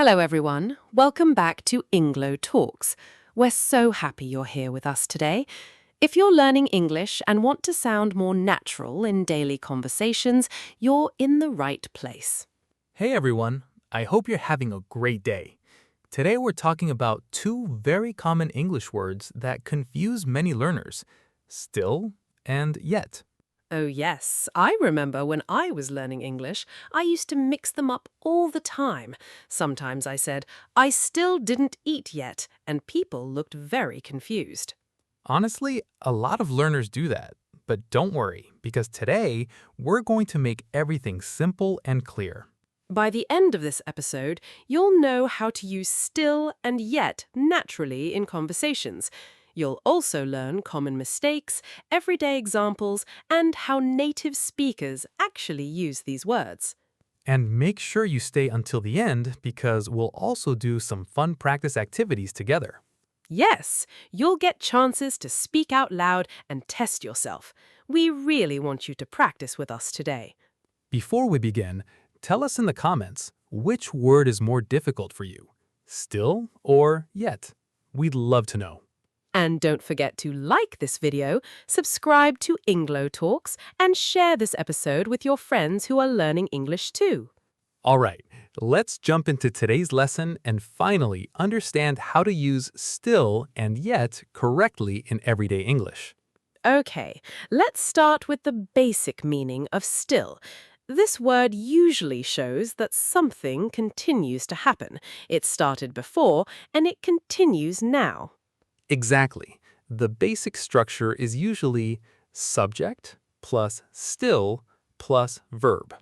Hello, everyone. Welcome back to Englo Talks. We're so happy you're here with us today. If you're learning English and want to sound more natural in daily conversations, you're in the right place. Hey everyone, I hope you're having a great day. Today we're talking about two very common English words that confuse many learners, still and yet. Oh, yes. I remember when I was learning English, I used to mix them up all the time. Sometimes I said, I still didn't eat yet, and people looked very confused. Honestly, a lot of learners do that, but don't worry, because today we're going to make everything simple and clear. By the end of this episode, you'll know how to use still and yet naturally in conversations. You'll also learn common mistakes, everyday examples, and how native speakers actually use these words. And make sure you stay until the end because we'll also do some fun practice activities together. Yes, you'll get chances to speak out loud and test yourself. We really want you to practice with us today. Before we begin, tell us in the comments which word is more difficult for you, still or yet. We'd love to know. And don't forget to like this video, subscribe to Englo Talks, and share this episode with your friends who are learning English too. All right, let's jump into today's lesson and finally understand how to use still and yet correctly in everyday English. Okay, let's start with the basic meaning of still. This word usually shows that something continues to happen. It started before and it continues now. Exactly. The basic structure is usually subject plus still plus verb.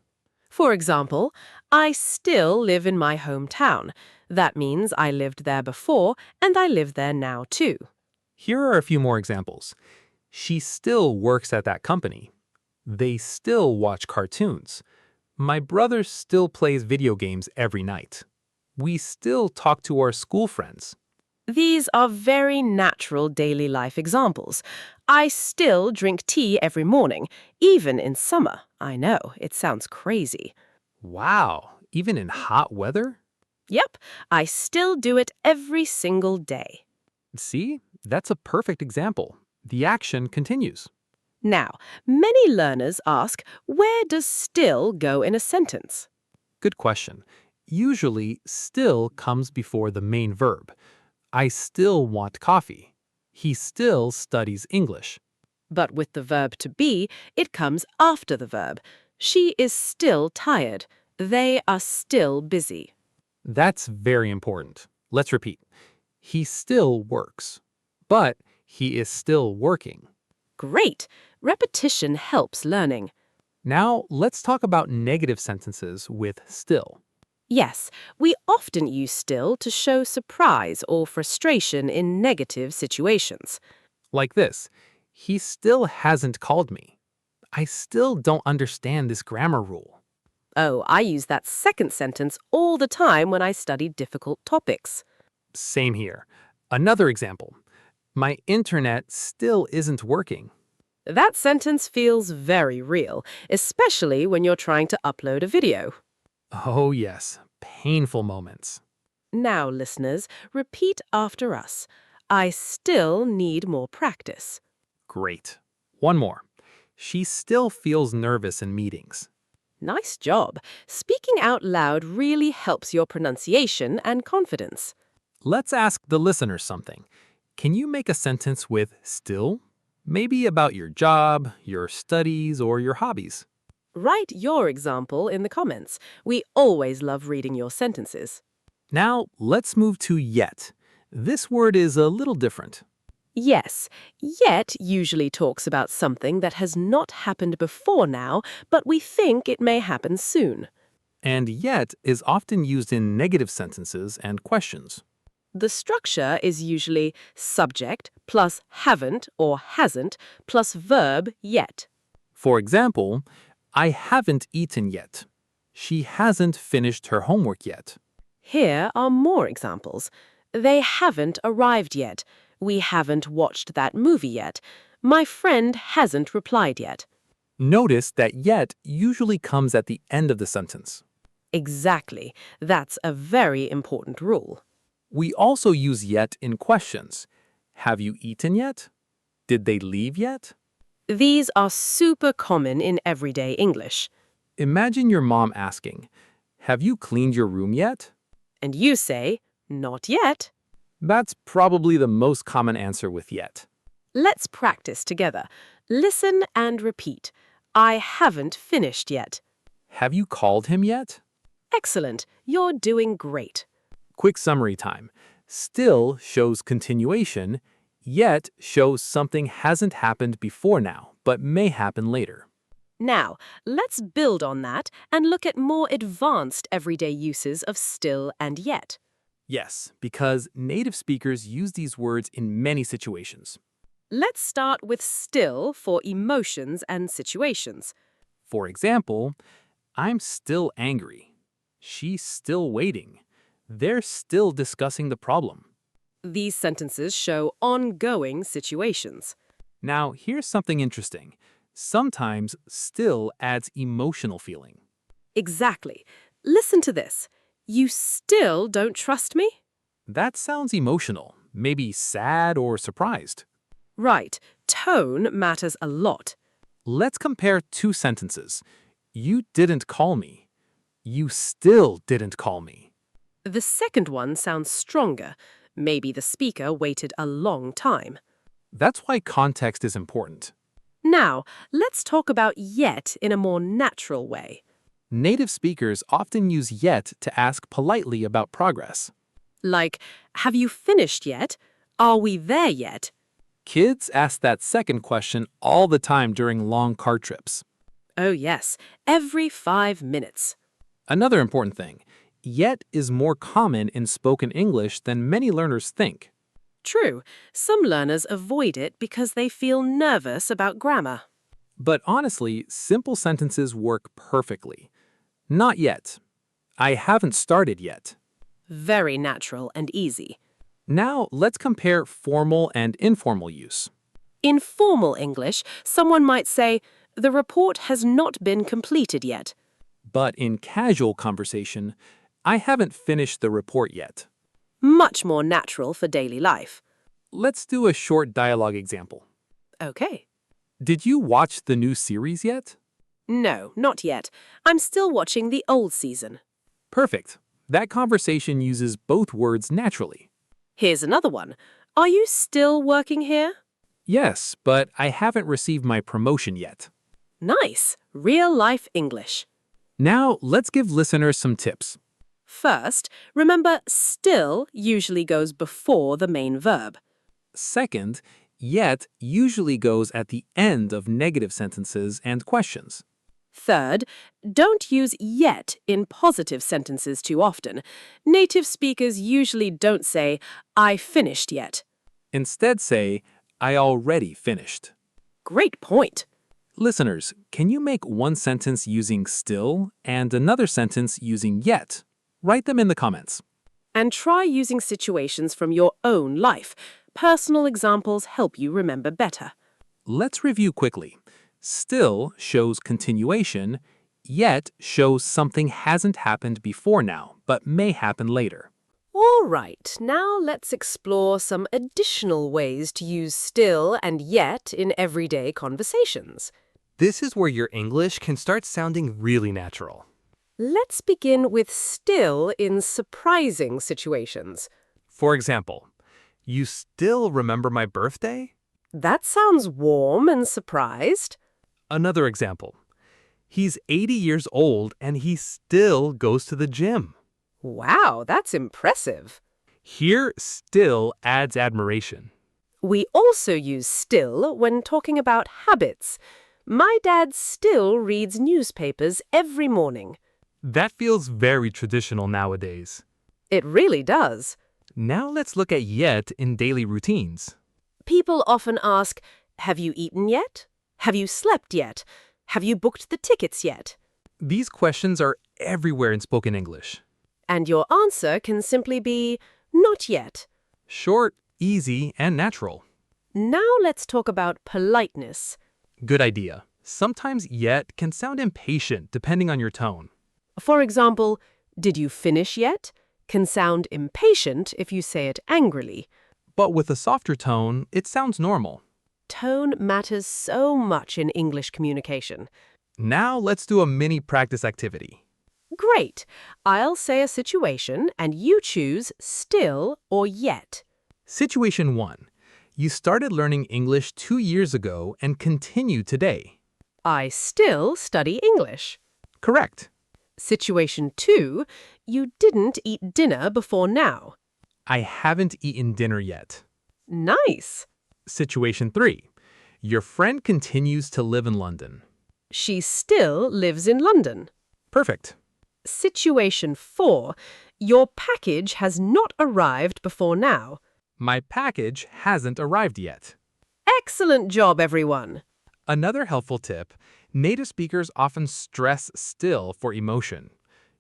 For example, I still live in my hometown. That means I lived there before and I live there now too. Here are a few more examples. She still works at that company. They still watch cartoons. My brother still plays video games every night. We still talk to our school friends. These are very natural daily life examples. I still drink tea every morning, even in summer. I know, it sounds crazy. Wow, even in hot weather? Yep, I still do it every single day. See, that's a perfect example. The action continues. Now, many learners ask, where does still go in a sentence? Good question. Usually, still comes before the main verb. I still want coffee. He still studies English. But with the verb to be, it comes after the verb. She is still tired. They are still busy. That's very important. Let's repeat. He still works, but he is still working. Great! Repetition helps learning. Now, let's talk about negative sentences with still. Yes, we often use still to show surprise or frustration in negative situations. Like this, he still hasn't called me. I still don't understand this grammar rule. Oh, I use that second sentence all the time when I study difficult topics. Same here. Another example. My internet still isn't working. That sentence feels very real, especially when you're trying to upload a video. Oh yes, painful moments. Now, listeners, repeat after us. I still need more practice. Great. One more. She still feels nervous in meetings. Nice job. Speaking out loud really helps your pronunciation and confidence. Let's ask the listeners something. Can you make a sentence with still? Maybe about your job, your studies, or your hobbies. Write your example in the comments. We always love reading your sentences. Now, let's move to yet. This word is a little different. Yes, yet usually talks about something that has not happened before now, but we think it may happen soon. And yet is often used in negative sentences and questions. The structure is usually subject plus haven't or hasn't plus verb yet. For example, I haven't eaten yet. She hasn't finished her homework yet. Here are more examples. They haven't arrived yet. We haven't watched that movie yet. My friend hasn't replied yet. Notice that yet usually comes at the end of the sentence. Exactly. That's a very important rule. We also use yet in questions. Have you eaten yet? Did they leave yet? These are super common in everyday English. Imagine your mom asking, have you cleaned your room yet? And you say, not yet. That's probably the most common answer with yet. Let's practice together. Listen and repeat. I haven't finished yet. Have you called him yet? Excellent. You're doing great. Quick summary time. Still shows continuation, yet shows something hasn't happened before now, but may happen later. Now, let's build on that and look at more advanced everyday uses of still and yet. Yes, because native speakers use these words in many situations. Let's start with still for emotions and situations. For example, I'm still angry. She's still waiting. They're still discussing the problem. These sentences show ongoing situations. Now, here's something interesting. Sometimes still adds emotional feeling. Exactly. Listen to this. You still don't trust me? That sounds emotional, maybe sad or surprised. Right. Tone matters a lot. Let's compare two sentences. You didn't call me. You still didn't call me. The second one sounds stronger. Maybe the speaker waited a long time. That's why context is important. Now, let's talk about yet in a more natural way. Native speakers often use yet to ask politely about progress. Like, have you finished yet? Are we there yet? Kids ask that second question all the time during long car trips. Oh yes, every 5 minutes. Another important thing, yet is more common in spoken English than many learners think. True, some learners avoid it because they feel nervous about grammar. But honestly, simple sentences work perfectly. Not yet. I haven't started yet. Very natural and easy. Now, let's compare formal and informal use. In formal English, someone might say, the report has not been completed yet. But in casual conversation, I haven't finished the report yet. Much more natural for daily life. Let's do a short dialogue example. Okay. Did you watch the new series yet? No, not yet. I'm still watching the old season. Perfect. That conversation uses both words naturally. Here's another one. Are you still working here? Yes, but I haven't received my promotion yet. Nice. Real-life English. Now, let's give listeners some tips. First, remember still usually goes before the main verb. Second, yet usually goes at the end of negative sentences and questions. Third, don't use yet in positive sentences too often. Native speakers usually don't say, I finished yet. Instead say, I already finished. Great point. Listeners, can you make one sentence using still and another sentence using yet? Write them in the comments. And try using situations from your own life. Personal examples help you remember better. Let's review quickly. Still shows continuation, yet shows something hasn't happened before now, but may happen later. All right, now let's explore some additional ways to use still and yet in everyday conversations. This is where your English can start sounding really natural. Let's begin with still in surprising situations. For example, you still remember my birthday? That sounds warm and surprised. Another example, he's 80 years old and he still goes to the gym. Wow, that's impressive. Here, still adds admiration. We also use still when talking about habits. My dad still reads newspapers every morning. That feels very traditional nowadays. It really does. Now let's look at yet in daily routines. People often ask, have you eaten yet? Have you slept yet? Have you booked the tickets yet? These questions are everywhere in spoken English. And your answer can simply be, not yet. Short, easy, and natural. Now let's talk about politeness. Good idea. Sometimes yet can sound impatient depending on your tone. For example, did you finish yet? Can sound impatient if you say it angrily. But with a softer tone, it sounds normal. Tone matters so much in English communication. Now let's do a mini practice activity. Great. I'll say a situation and you choose still or yet. Situation 1. You started learning English 2 years ago and continue today. I still study English. Correct. Situation 2. You didn't eat dinner before now. I haven't eaten dinner yet. Nice. Situation 3. Your friend continues to live in London. She still lives in London. Perfect. Situation 4. Your package has not arrived before now. My package hasn't arrived yet. Excellent job, everyone. Another helpful tip, native speakers often stress still for emotion.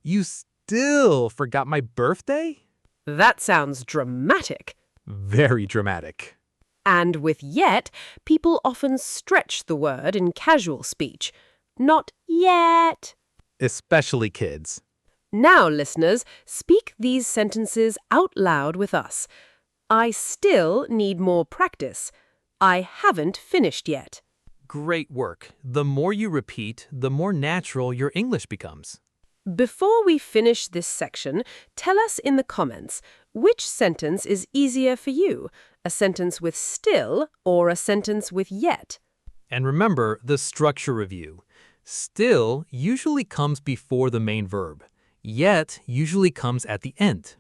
You still forgot my birthday? That sounds dramatic. Very dramatic. And with yet, people often stretch the word in casual speech. Not yet. Especially kids. Now, listeners, speak these sentences out loud with us. I still need more practice. I haven't finished yet. Great work. The more you repeat, the more natural your English becomes. Before we finish this section, tell us in the comments which sentence is easier for you, a sentence with still or a sentence with yet. And remember the structure review. Still usually comes before the main verb. Yet usually comes at the end.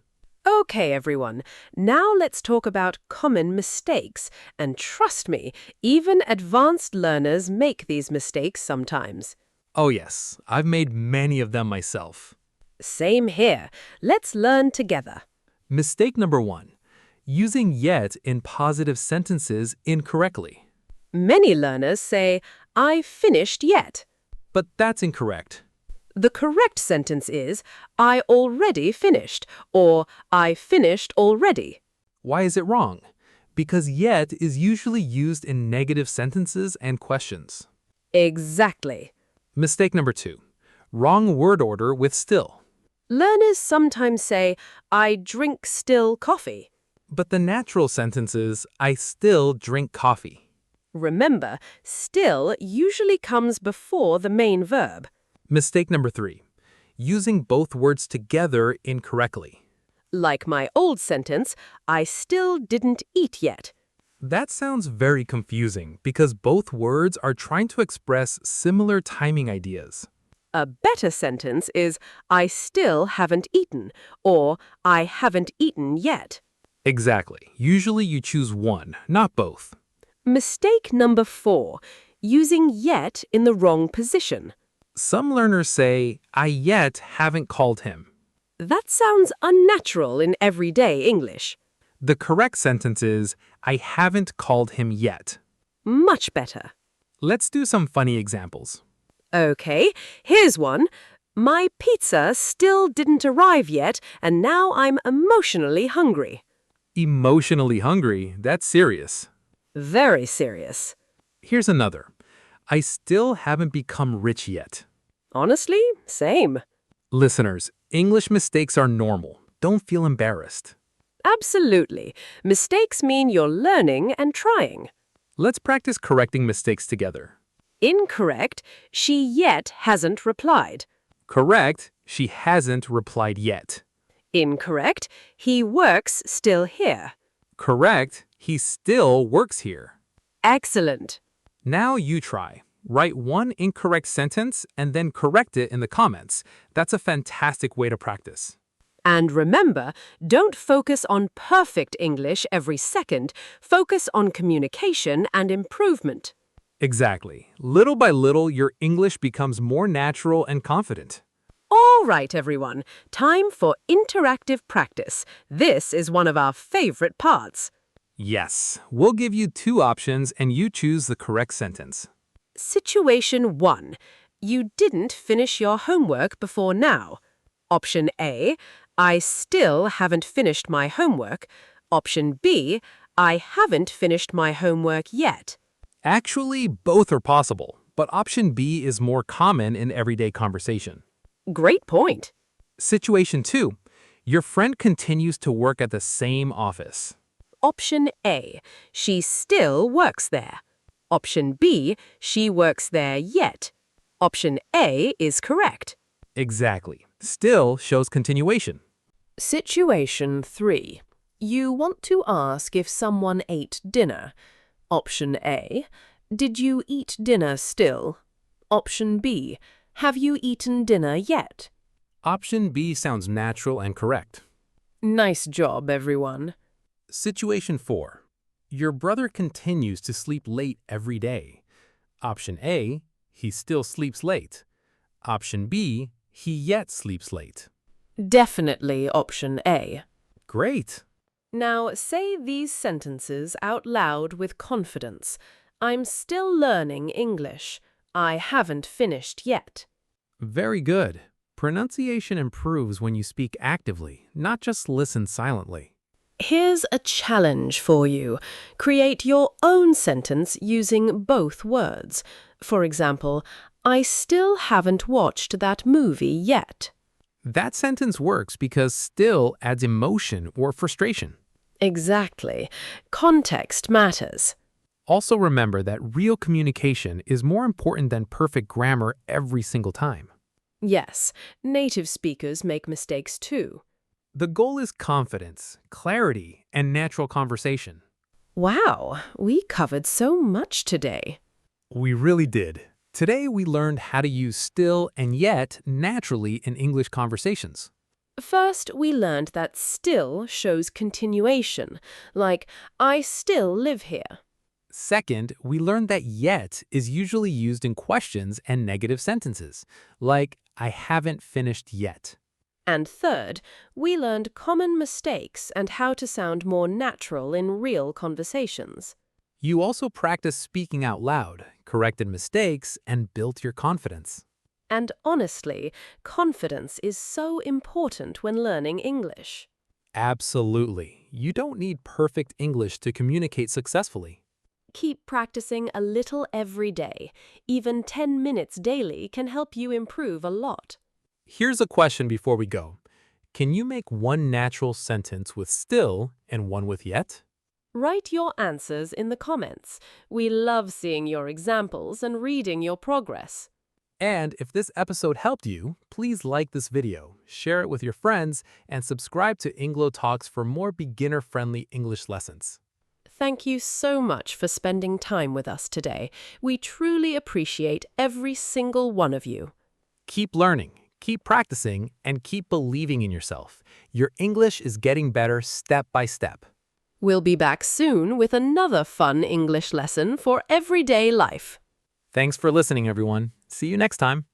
Okay, everyone, now let's talk about common mistakes. And trust me, even advanced learners make these mistakes sometimes. Oh yes, I've made many of them myself. Same here. Let's learn together. Mistake number 1. Using yet in positive sentences incorrectly. Many learners say, I finished yet. But that's incorrect. The correct sentence is, I already finished, or I finished already. Why is it wrong? Because yet is usually used in negative sentences and questions. Exactly. Mistake number 2. Wrong word order with still. Learners sometimes say, I drink still coffee. But the natural sentence is, I still drink coffee. Remember, still usually comes before the main verb. Mistake number 3. Using both words together incorrectly. Like my old sentence, I still didn't eat yet. That sounds very confusing because both words are trying to express similar timing ideas. A better sentence is, I still haven't eaten, or I haven't eaten yet. Exactly. Usually you choose one, not both. Mistake number 4, using yet in the wrong position. Some learners say, I yet haven't called him. That sounds unnatural in everyday English. The correct sentence is, I haven't called him yet. Much better. Let's do some funny examples. Okay, here's one. My pizza still didn't arrive yet, and now I'm emotionally hungry. Emotionally hungry, that's serious. Very serious. Here's another. I still haven't become rich yet. Honestly, same. Listeners, English mistakes are normal. Don't feel embarrassed. Absolutely. Mistakes mean you're learning and trying. Let's practice correcting mistakes together. Incorrect, she yet hasn't replied. Correct, she hasn't replied yet. Incorrect, he works still here. Correct, he still works here. Excellent. Now you try. Write one incorrect sentence and then correct it in the comments. That's a fantastic way to practice. And remember, don't focus on perfect English every second. Focus on communication and improvement. Exactly. Little by little, your English becomes more natural and confident. All right, everyone. Time for interactive practice. This is one of our favorite parts. Yes, we'll give you 2 options and you choose the correct sentence. Situation 1. You didn't finish your homework before now. Option A. I still haven't finished my homework. Option B. I haven't finished my homework yet. Actually, both are possible, but option B is more common in everyday conversation. Great point. Situation 2. Your friend continues to work at the same office. Option A, she still works there. Option B, she works there yet. Option A is correct. Exactly. Still shows continuation. Situation 3. You want to ask if someone ate dinner. Option A, did you eat dinner still? Option B, have you eaten dinner yet? Option B sounds natural and correct. Nice job, everyone. Situation 4. Your brother continues to sleep late every day. Option A, he still sleeps late. Option B, he yet sleeps late. Definitely option A. Great! Now say these sentences out loud with confidence. I'm still learning English. I haven't finished yet. Very good. Pronunciation improves when you speak actively, not just listen silently. Here's a challenge for you. Create your own sentence using both words. For example, I still haven't watched that movie yet. That sentence works because still adds emotion or frustration. Exactly. Context matters. Also remember that real communication is more important than perfect grammar every single time. Yes, native speakers make mistakes too. The goal is confidence, clarity, and natural conversation. Wow, we covered so much today. We really did. Today we learned how to use still and yet naturally in English conversations. First, we learned that still shows continuation, like, I still live here. Second, we learned that yet is usually used in questions and negative sentences, like, I haven't finished yet. And third, we learned common mistakes and how to sound more natural in real conversations. You also practiced speaking out loud, corrected mistakes, and built your confidence. And honestly, confidence is so important when learning English. Absolutely. You don't need perfect English to communicate successfully. Keep practicing a little every day. Even 10 minutes daily can help you improve a lot. Here's a question before we go. Can you make one natural sentence with still and one with yet? Write your answers in the comments. We love seeing your examples and reading your progress. And if this episode helped you, please like this video, share it with your friends, and subscribe to Englo Talks for more beginner-friendly English lessons. Thank you so much for spending time with us today. We truly appreciate every single one of you. Keep learning, keep practicing, and keep believing in yourself. Your English is getting better step by step. We'll be back soon with another fun English lesson for everyday life. Thanks for listening, everyone. See you next time.